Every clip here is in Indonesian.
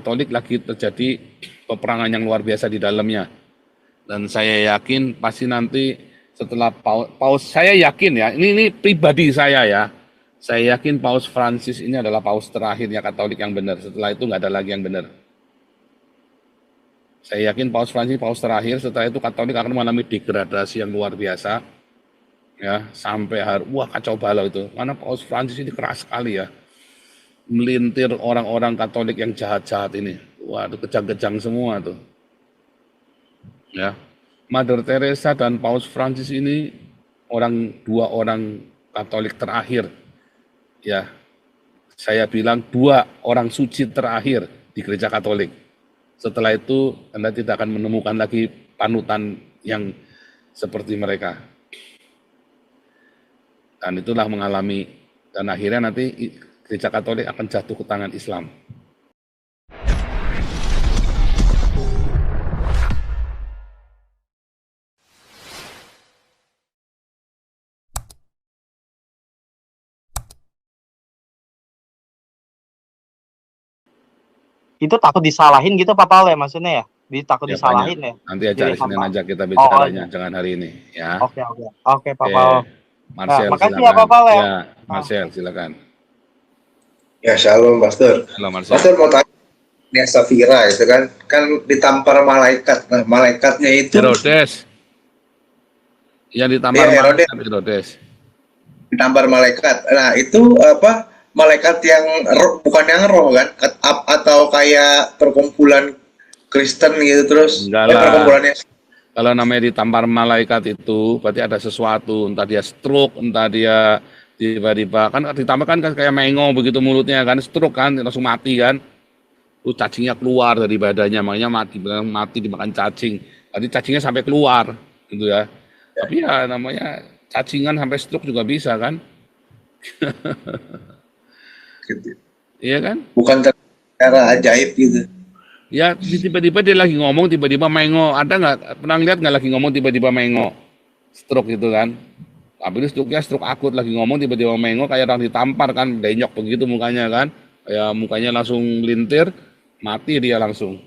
Katolik lagi terjadi peperangan yang luar biasa di dalamnya. Dan saya yakin pasti nanti setelah Paus saya yakin ya, ini pribadi saya ya. Saya yakin Paus Francis ini adalah Paus terakhirnya Katolik yang benar. Setelah itu nggak ada lagi yang benar. Saya yakin Paus Francis Paus terakhir. Setelah itu Katolik akan mengalami degradasi yang luar biasa. Ya, sampai wah kacau balau itu. Karena Paus Francis ini keras sekali ya. Melintir orang-orang Katolik yang jahat-jahat ini. Waduh, kejang-kejang semua tuh. Ya. Mother Teresa dan Paus Francis ini dua orang Katolik terakhir. Ya. Saya bilang dua orang suci terakhir di Gereja Katolik. Setelah itu Anda tidak akan menemukan lagi panutan yang seperti mereka. Dan itulah mengalami, dan akhirnya nanti Gereja Katolik akan jatuh ke tangan Islam. Itu takut disalahin gitu Pak Paul ya maksudnya ya? Takut Ya, disalahin banyak. ya? Nanti aja hari Senin aja kita bicaranya, jangan hari ini ya. Oke Pak Paul. Marcel, makasih silakan. ya Pak Paul ya. Ya, Marcel silakan. Ya, shalom Pastor. Halo Marcel. Pastor mau tanya, Nia Safira itu kan ditampar malaikat. Nah, malaikatnya itu Herodes. Yang ditampar Herodes. Ditampar malaikat. Nah, itu apa? Malaikat yang bukan yang roh kan? Atau kayak perkumpulan Kristen gitu terus. Perkumpulannya. Kalau namanya ditampar malaikat itu berarti ada sesuatu, entah dia stroke, entah dia tiba-tiba kan ditampar kan kayak mengo begitu mulutnya kan, stroke kan, langsung mati kan. Terus cacingnya keluar dari badannya, makanya mati dimakan cacing. Tadi cacingnya sampai keluar gitu ya. Tapi ya namanya cacingan sampai stroke juga bisa kan. Gitu. Iya kan? Bukan cara ajaib gitu. Ya tiba-tiba dia lagi ngomong tiba-tiba mengo. Ada nggak pernah lihat nggak lagi ngomong tiba-tiba mengo? Stroke gitu kan. Tapi ini stroke-nya stroke akut, lagi ngomong tiba-tiba mengo kayak orang ditampar kan, denyok begitu mukanya kan. Kayak mukanya langsung melintir, mati dia langsung.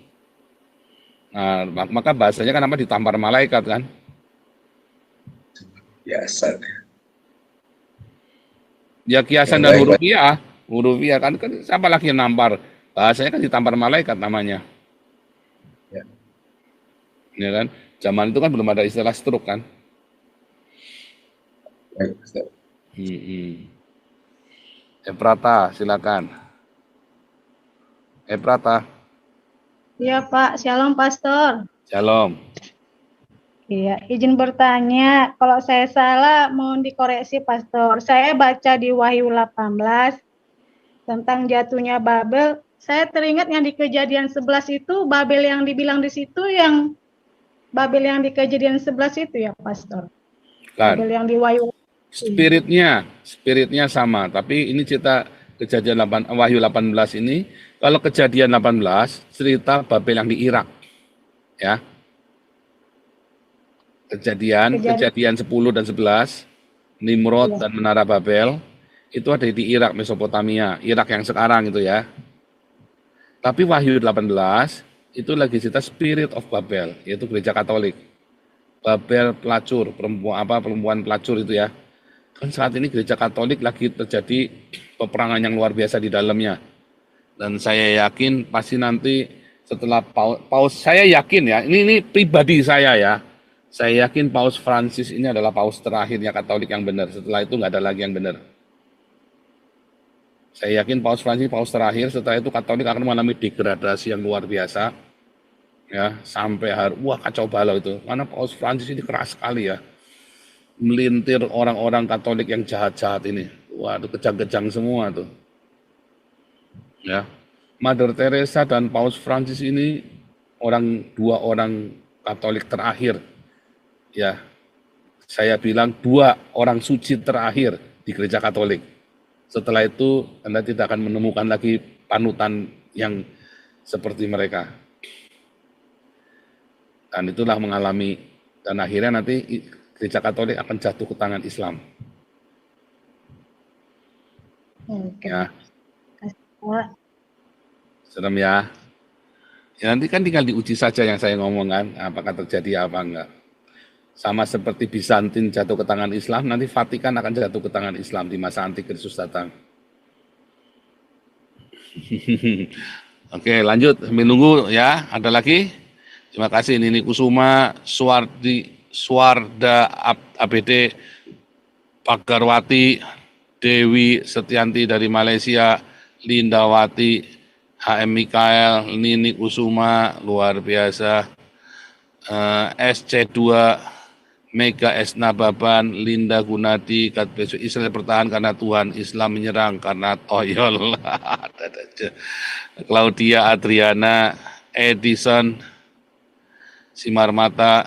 Nah, maka bahasanya kan apa ditampar malaikat kan? Biasa. Ya kiasan dan hurufiah kan siapa lagi yang nampar? Bahasanya kan ditampar malaikat namanya. Ya kan? Zaman itu kan belum ada istilah stroke kan? Eprata, silakan. Eprata. Iya Pak, shalom Pastor. Shalom. Iya, izin bertanya, kalau saya salah mohon dikoreksi Pastor. Saya baca di Wahyu 18 tentang jatuhnya Babel. Saya teringat yang di Kejadian 11 itu Babel yang dibilang di situ yang Babel yang di Kejadian 11 itu ya Pastor. Kan. Babel yang di Wahyu. Spiritnya sama, tapi ini cerita Wahyu 18 ini, kalau Kejadian 18 cerita Babel yang di Irak. Ya. Kejadian 10 dan 11, Nimrod dan Menara Babel, itu ada di Irak, Mesopotamia, Irak yang sekarang itu ya. Tapi Wahyu 18 itu lagi cerita Spirit of Babel, yaitu gereja Katolik. Babel pelacur, perempuan pelacur itu ya. Kan saat ini gereja Katolik lagi terjadi peperangan yang luar biasa di dalamnya. Dan saya yakin pasti nanti setelah Paus saya yakin ya, ini pribadi saya ya. Saya yakin Paus Francis ini adalah Paus terakhirnya Katolik yang benar. Setelah itu nggak ada lagi yang benar. Saya yakin Paus Francis Paus terakhir. Setelah itu Katolik akan mengalami degradasi yang luar biasa. Ya, sampai wah kacau balau itu. Karena Paus Francis ini keras sekali ya. Melintir orang-orang Katolik yang jahat-jahat ini. Waduh, kejang-kejang semua tuh. Ya. Mother Teresa dan Paus Francis ini dua orang Katolik terakhir. Ya. Saya bilang dua orang suci terakhir di Gereja Katolik. Setelah itu Anda tidak akan menemukan lagi panutan yang seperti mereka. Dan itulah mengalami, dan akhirnya nanti Gereja Katolik akan jatuh ke tangan Islam. Oke. Ya. Serem ya. Ya, nanti kan tinggal diuji saja yang saya ngomong kan, apakah terjadi apa enggak. Sama seperti Bizantin jatuh ke tangan Islam, nanti Vatikan akan jatuh ke tangan Islam di masa Antikristus datang. Oke, lanjut. Sambil nunggu ya. Ada lagi? Terima kasih Nini Kusuma, Suarda ABD, Pagarwati, Dewi Setianti dari Malaysia, Lindawati, HM Mikael, Nini Kusuma, luar biasa. SC2, Mega S. Nababan, Linda Gunadi, besok Israel bertahan karena Tuhan, Islam menyerang karena toyol. Claudia Adriana, Edison, Simarmata,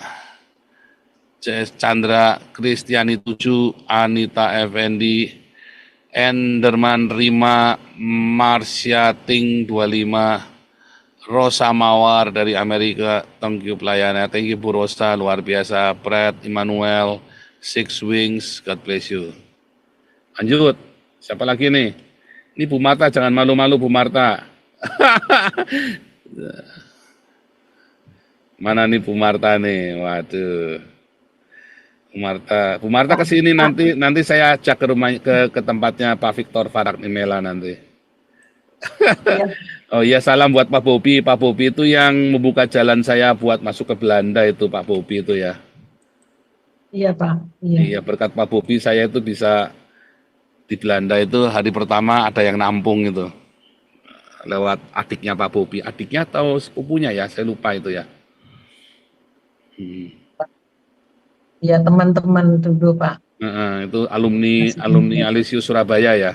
CS Chandra, Kristiani 7, Anita Effendi, Enderman Rima, Marsha Ting 25, Rosa Mawar dari Amerika, thank you pelayannya, thank you Bu Rosa, luar biasa. Fred Emmanuel, Six Wings, God bless you. Lanjut, siapa lagi nih? Ini Bu Marta, jangan malu-malu Bu Marta. Mana nih Bu Marta nih? Waduh. Bu Marta kesini nanti saya ajak ke rumah ke tempatnya Pak Victor Farak Nimela nanti. Oh iya, salam buat Pak Bobi. Pak Bobi itu yang membuka jalan saya buat masuk ke Belanda itu, Pak Bobi itu ya. Iya Pak. Iya, berkat Pak Bobi saya itu bisa di Belanda itu hari pertama ada yang nampung itu. Lewat adiknya Pak Bobi. Adiknya atau sepupunya ya, saya lupa itu ya. Iya, teman-teman dulu Pak. Itu alumni Alisius Surabaya ya.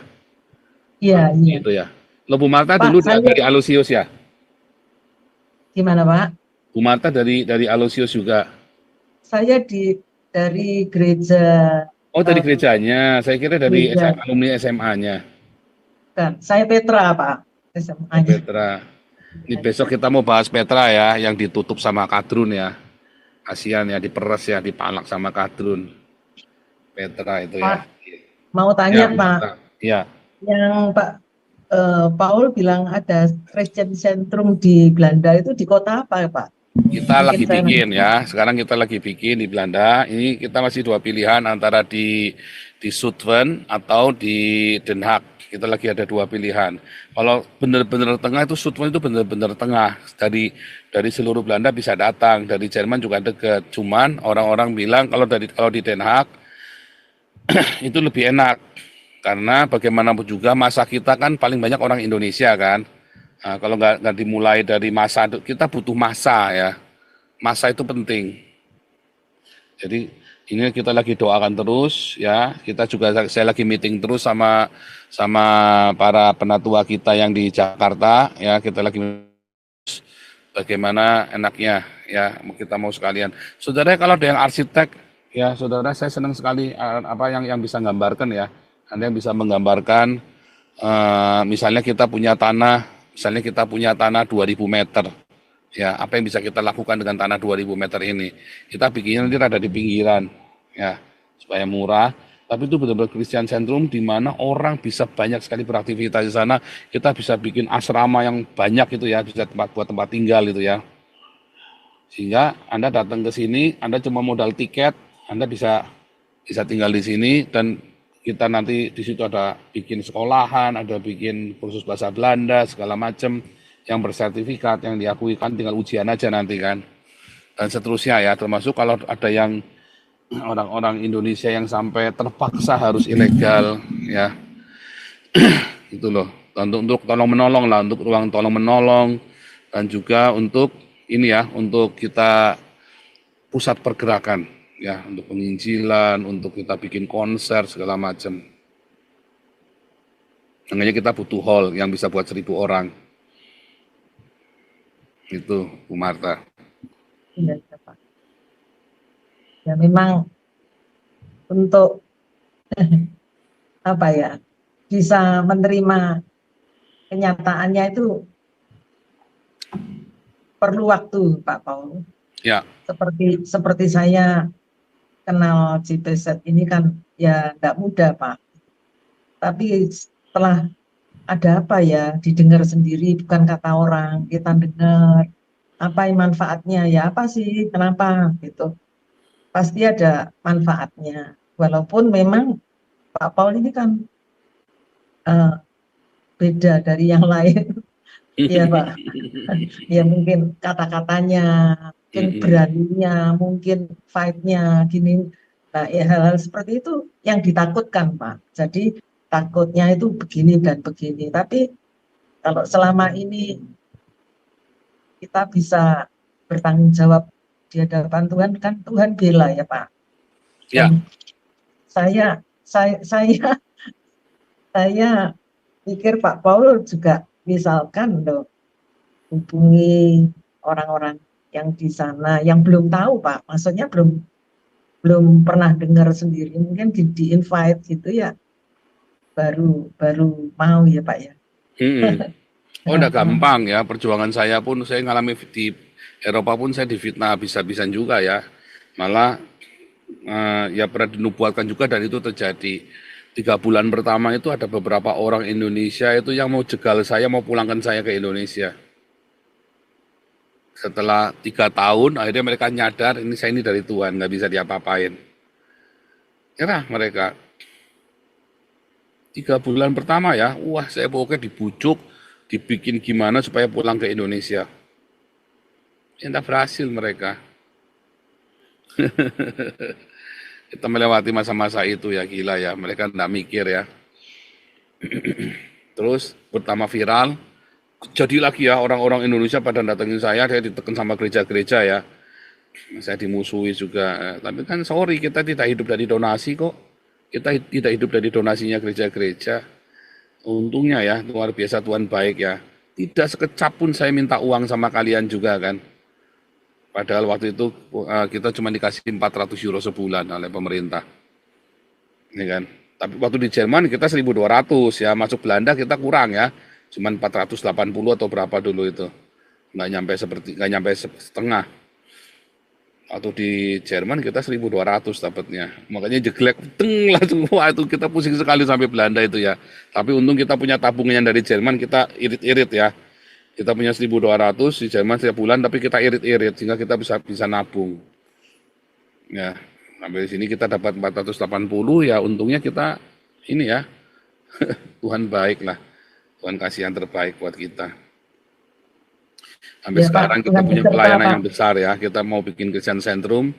Iya, iya. Itu ya. Lo Bu Marta Pak, dulu dari Alosius ya? Gimana Pak? Bu Marta dari Alosius juga? Saya dari gereja. Oh, dari gerejanya. Saya kira dari alumni SMA-nya. Saya Petra Pak, SMA-nya. Petra. Ini besok kita mau bahas Petra ya, yang ditutup sama Kadrun ya. Kasihan ya, diperes ya, dipalak sama Kadrun. Petra itu Pak, ya. mau tanya Ya, Pak. Iya. Yang Pak Paul bilang ada Christian Centrum di Belanda, itu di kota apa Pak? Kita lagi bikin ya, sekarang kita lagi bikin di Belanda. Ini kita masih dua pilihan antara di Zutphen atau di Den Haag. Kita lagi ada dua pilihan. Kalau benar-benar tengah itu Zutphen itu benar-benar tengah. Dari seluruh Belanda bisa datang, dari Jerman juga dekat. Cuman orang-orang bilang kalau di Den Haag itu lebih enak. Karena bagaimanapun juga masa kita kan paling banyak orang Indonesia kan. Nah, kalau nggak dimulai dari masa, kita butuh masa ya. Masa itu penting. Jadi ini kita lagi doakan terus ya. Saya lagi meeting terus sama para penatua kita yang di Jakarta ya. Kita lagi bagaimana enaknya ya, kita mau sekalian. Saudara kalau ada yang arsitek ya, saudara saya senang sekali apa yang bisa gambarkan ya. Anda yang bisa menggambarkan, misalnya kita punya tanah 2.000 meter, ya apa yang bisa kita lakukan dengan tanah 2.000 meter ini? Kita bikinnya nanti ada di pinggiran, ya supaya murah. Tapi itu benar-benar Christian Centrum di mana orang bisa banyak sekali beraktivitas di sana. Kita bisa bikin asrama yang banyak itu ya, bisa buat tempat tinggal itu ya. Sehingga Anda datang ke sini, Anda cuma modal tiket, Anda bisa tinggal di sini dan kita nanti di situ ada bikin sekolahan, ada bikin kursus bahasa Belanda, segala macam yang bersertifikat, yang diakui kan tinggal ujian aja nanti kan. Dan seterusnya ya, termasuk kalau ada yang orang-orang Indonesia yang sampai terpaksa harus ilegal ya. Itu loh, untuk tolong menolong lah, untuk ruang tolong menolong dan juga untuk ini ya, untuk kita pusat pergerakan. Ya, untuk penginjilan, untuk kita bikin konser segala macam. Makanya kita butuh hall yang bisa buat 1.000 orang. Itu, Bu Marta. Iya, Pak. Ya memang untuk apa ya, bisa menerima kenyataannya itu perlu waktu, Pak Paul. Ya. Seperti saya kenal GPZ ini kan ya enggak mudah Pak. Tapi setelah ada apa ya, didengar sendiri bukan kata orang, kita dengar apa manfaatnya ya, apa sih, kenapa gitu. Pasti ada manfaatnya. Walaupun memang Pak Paul ini kan eh, beda dari yang lain. Ya Pak, ya mungkin kata-katanya, mungkin Mm-mm. beraninya, mungkin fight-nya gini. Nah, ya hal-hal seperti itu yang ditakutkan Pak. Jadi takutnya itu begini dan begini. Tapi kalau selama ini kita bisa bertanggung jawab di hadapan Tuhan, kan Tuhan bela ya Pak. Ya, Dan saya pikir Pak Paul juga misalkan loh, hubungi orang-orang yang di sana yang belum tahu Pak, maksudnya belum pernah dengar sendiri, mungkin di invite gitu ya, baru baru mau ya Pak ya. mm-mm. Oh, udah gampang ya. Perjuangan saya pun, saya ngalami di Eropa pun saya difitnah habis-habisan juga ya. Malah ya pernah dinubuatkan juga dan itu terjadi. 3 bulan pertama itu ada beberapa orang Indonesia itu yang mau jegal saya, mau pulangkan saya ke Indonesia. Setelah 3 tahun, akhirnya mereka nyadar ini dari Tuhan, nggak bisa diapa-apain. Nyerah mereka. 3 bulan pertama ya, wah saya pokoknya dibujuk, dibikin gimana supaya pulang ke Indonesia. Entah berhasil mereka. Kita melewati masa-masa itu ya, gila ya. Mereka enggak mikir ya. Terus pertama viral, jadi lagi ya orang-orang Indonesia pada datengin saya ditekan sama gereja-gereja ya. Saya dimusuhi juga. Tapi kan sorry, kita tidak hidup dari donasi kok. Kita tidak hidup dari donasinya gereja-gereja. Untungnya ya, luar biasa Tuhan baik ya. Tidak sekecap pun saya minta uang sama kalian juga kan. Padahal waktu itu kita cuma dikasih 400 euro sebulan oleh pemerintah. Ya kan? Tapi waktu di Jerman kita 1.200 ya, masuk Belanda kita kurang ya. Cuman 480 atau berapa dulu itu. Nggak nyampe setengah. Atau di Jerman kita 1.200 dapatnya. Makanya jeglek teng langsung, wah itu kita pusing sekali sampai Belanda itu ya. Tapi untung kita punya tabungan dari Jerman, kita irit-irit ya. Kita punya 1.200 di Jerman setiap bulan, tapi kita irit-irit sehingga kita bisa nabung. Ya, sampai sini kita dapat 480 ya, untungnya kita ini ya, Tuhan baik lah. Tuhan kasih yang terbaik buat kita. Sampai Ya Pak, sekarang kita Tuhan punya beserta pelayanan Pak. yang besar ya. Kita mau bikin Christian Centrum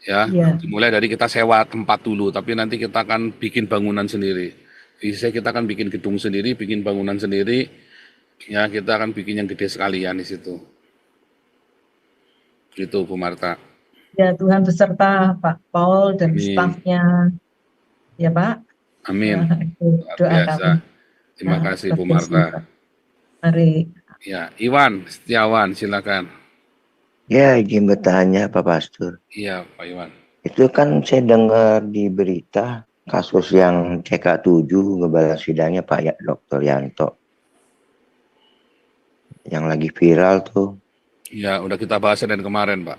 ya. Ya, Dimulai dari kita sewa tempat dulu, tapi nanti kita akan bikin bangunan sendiri. Bisa kita akan bikin gedung sendiri, bikin bangunan sendiri. Ya, kita akan bikin yang gede sekalian di situ. Gitu Bu Marta. ya Tuhan beserta Pak Paul dan Amin. stafnya ya Pak. Amin. Ya, itu Luar doa biasa. kami. Terima Nah, kasih Bu God bless you, Marta. Pak. Mari. Ya, Iwan Setiawan, silakan. Ya, izin bertanya Pak Pastor. Iya, Pak Iwan. Itu kan saya dengar di berita kasus yang CK7 ngebalas sidangnya Pak ya, Dr. Yanto. Yang lagi viral tuh. Ya, udah kita bahas dan kemarin, Pak.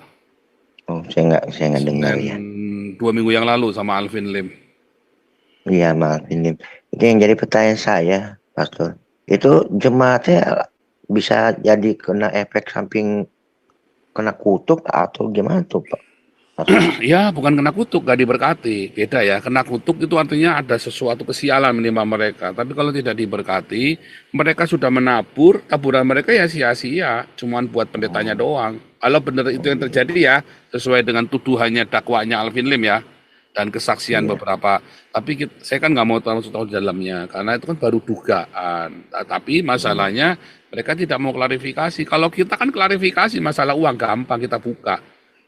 Oh, saya nggak dengar ya. 2 minggu yang lalu sama Alvin Lim. Iya, maaf ini. Itu yang jadi pertanyaan saya, Pastor. Itu jemaatnya bisa jadi kena efek samping kena kutuk atau gimana tuh Pak? Ya, bukan kena kutuk, gak diberkati. Beda ya, kena kutuk itu artinya ada sesuatu kesialan menimpa mereka. Tapi kalau tidak diberkati, mereka sudah menabur, taburan mereka ya sia-sia. Cuman buat pendetanya doang. Kalau benar itu yang terjadi ya, sesuai dengan tuduhannya dakwanya Alvin Lim ya, dan kesaksian beberapa. Tapi saya kan nggak mau tahu di dalamnya, karena itu kan baru dugaan. Tapi masalahnya mereka tidak mau klarifikasi. Kalau kita kan klarifikasi masalah uang gampang kita buka.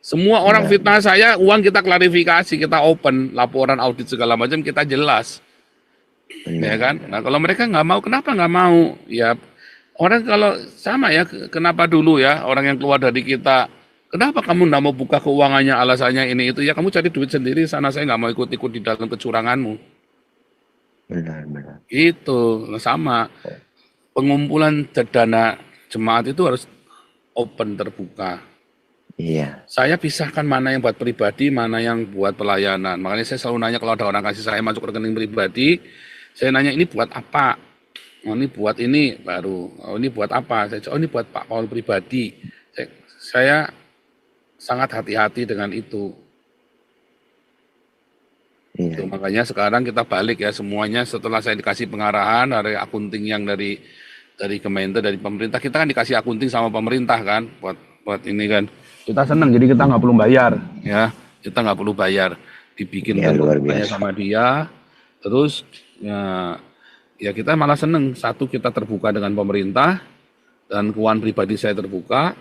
Semua orang fitnah saya, uang kita klarifikasi, kita open, laporan audit segala macam kita jelas, ya kan? Nah kalau mereka nggak mau, kenapa nggak mau? Ya orang kalau sama ya, kenapa dulu ya orang yang keluar dari kita, kenapa kamu nggak mau buka keuangannya, alasannya ini itu ya kamu cari duit sendiri sana, saya nggak mau ikut-ikut di dalam kecuranganmu. Benar. Itu sama. Pengumpulan dana jemaat itu harus open, terbuka. Iya. Saya pisahkan mana yang buat pribadi, mana yang buat pelayanan. Makanya saya selalu nanya kalau ada orang kasih saya masuk rekening pribadi, saya nanya ini buat apa? Oh ini buat ini baru. Oh ini buat apa? Saya ini buat Pak Paul pribadi. saya sangat hati-hati dengan itu. Iya. Makanya sekarang kita balik ya semuanya, setelah saya dikasih pengarahan dari akunting yang dari Kementerian, dari pemerintah, kita kan dikasih akunting sama pemerintah kan buat ini kan. Kita senang, jadi kita nggak perlu bayar ya. Kita nggak perlu bayar, dibikin Ya, luar tanya biasa. sama dia. Terus ya kita malah seneng, satu kita terbuka dengan pemerintah dan keuangan pribadi saya terbuka.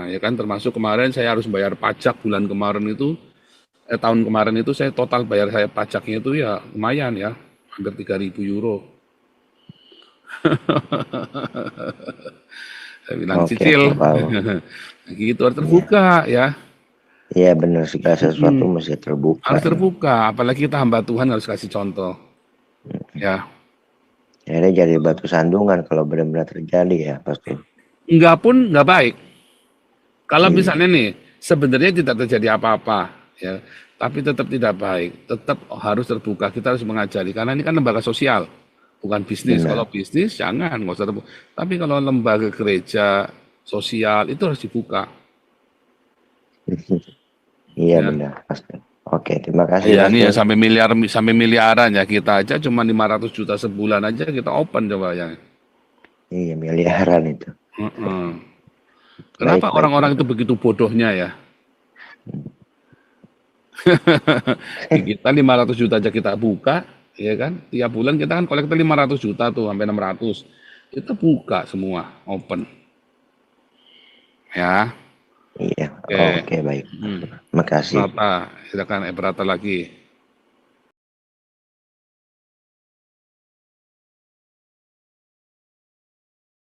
Ya kan, termasuk kemarin saya harus bayar pajak bulan kemarin itu, tahun kemarin itu saya total bayar saya pajaknya itu ya lumayan ya, hampir 3.000 euro. Saya bilang Oke, cicil, Pak Paul. gitu harus terbuka ya, Iya benar, segala sesuatu mesti terbuka. harus terbuka. Apalagi kita hamba Tuhan harus kasih contoh, ya. Akhirnya jadi batu sandungan kalau benar-benar terjadi ya, Pastor. Enggak pun enggak baik. Kalau Iya. misalnya nih, sebenarnya tidak terjadi apa-apa, ya, tapi tetap tidak baik. Tetap harus terbuka. Kita harus mengajari karena ini kan lembaga sosial, bukan bisnis. Benar. Kalau bisnis jangan, nggak usah terbuka. Tapi kalau lembaga gereja sosial itu harus dibuka. Iya Ya. benar, Pastor. Oke, terima kasih. Iya, ini ya Pastor. sampai miliaran ya, kita aja cuma 500 juta sebulan aja kita open coba ya. Iya, miliaran itu. Kenapa Baik. orang-orang itu begitu bodohnya ya? Kita 500 juta aja kita buka, ya kan? Tiap bulan kita kan kolektor 500 juta tuh, sampai 600. Itu buka semua, open. Ya, Iya. Oke. Oke, baik. Makasih. Berapa? Silakan Ebrata lagi.